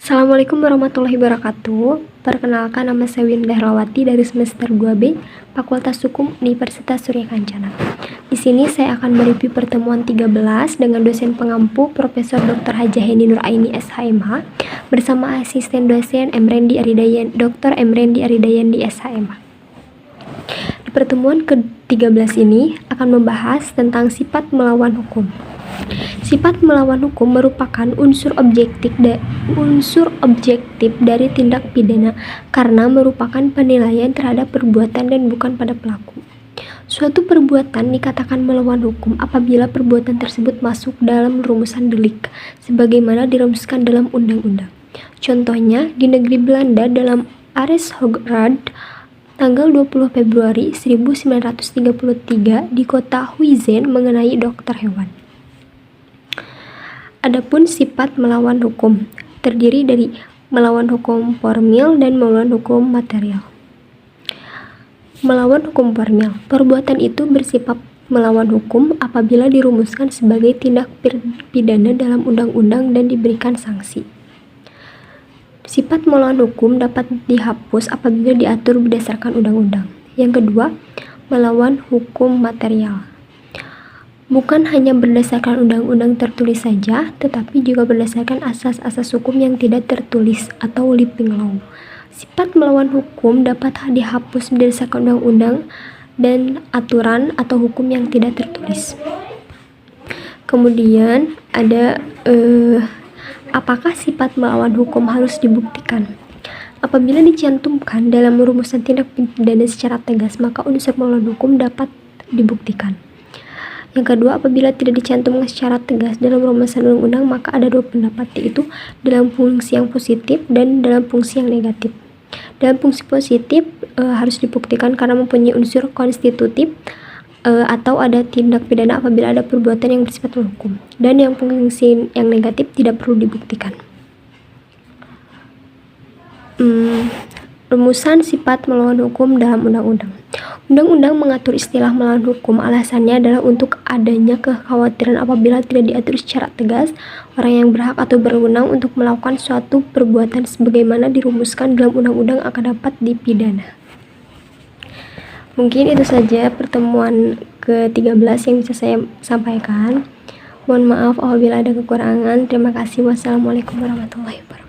Assalamualaikum warahmatullahi wabarakatuh. Perkenalkan, nama saya Winda Herlawati dari semester 2B, Fakultas Hukum Universitas Surya Kencana. Di sini saya akan mereview pertemuan 13 dengan dosen pengampu Profesor Dr. Hajah Heni Nuraini SHMH bersama asisten dosen Dr. Emrendi Aridayandi SHMH. Di pertemuan ke-13 ini akan membahas tentang sifat melawan hukum. Sifat melawan hukum merupakan unsur objektif dari tindak pidana karena merupakan penilaian terhadap perbuatan dan bukan pada pelaku. Suatu perbuatan dikatakan melawan hukum apabila perbuatan tersebut masuk dalam rumusan delik, sebagaimana dirumuskan dalam undang-undang. Contohnya, di negeri Belanda dalam Arrest Hograd tanggal 20 Februari 1933 di kota Huizen mengenai dokter hewan. Adapun sifat melawan hukum terdiri dari melawan hukum formil dan melawan hukum material. Melawan hukum formil, perbuatan itu bersifat melawan hukum apabila dirumuskan sebagai tindak pidana dalam undang-undang dan diberikan sanksi. Sifat melawan hukum dapat dihapus apabila diatur berdasarkan undang-undang. Yang kedua, melawan hukum material. Bukan hanya berdasarkan undang-undang tertulis saja, tetapi juga berdasarkan asas-asas hukum yang tidak tertulis atau living law. Sifat melawan hukum dapat dihapus berdasarkan undang-undang dan aturan atau hukum yang tidak tertulis. Kemudian ada apakah sifat melawan hukum harus dibuktikan? Apabila dicantumkan dalam rumusan tindak pidana secara tegas, maka unsur melawan hukum dapat dibuktikan. Yang kedua, apabila tidak dicantumkan secara tegas dalam rumusan undang-undang, maka ada dua pendapat, yaitu dalam fungsi yang positif dan dalam fungsi yang negatif. Dalam fungsi positif harus dibuktikan karena mempunyai unsur konstitutif atau ada tindak pidana apabila ada perbuatan yang bersifat hukum. Dan yang fungsi yang negatif tidak perlu dibuktikan. Rumusan sifat melawan hukum dalam undang-undang. Undang-undang mengatur istilah melawan hukum, alasannya adalah untuk adanya kekhawatiran apabila tidak diatur secara tegas, orang yang berhak atau berwenang untuk melakukan suatu perbuatan sebagaimana dirumuskan dalam undang-undang akan dapat dipidana. Mungkin itu saja pertemuan ke-13 yang bisa saya sampaikan. Mohon maaf apabila ada kekurangan. Terima kasih. Wassalamualaikum warahmatullahi wabarakatuh.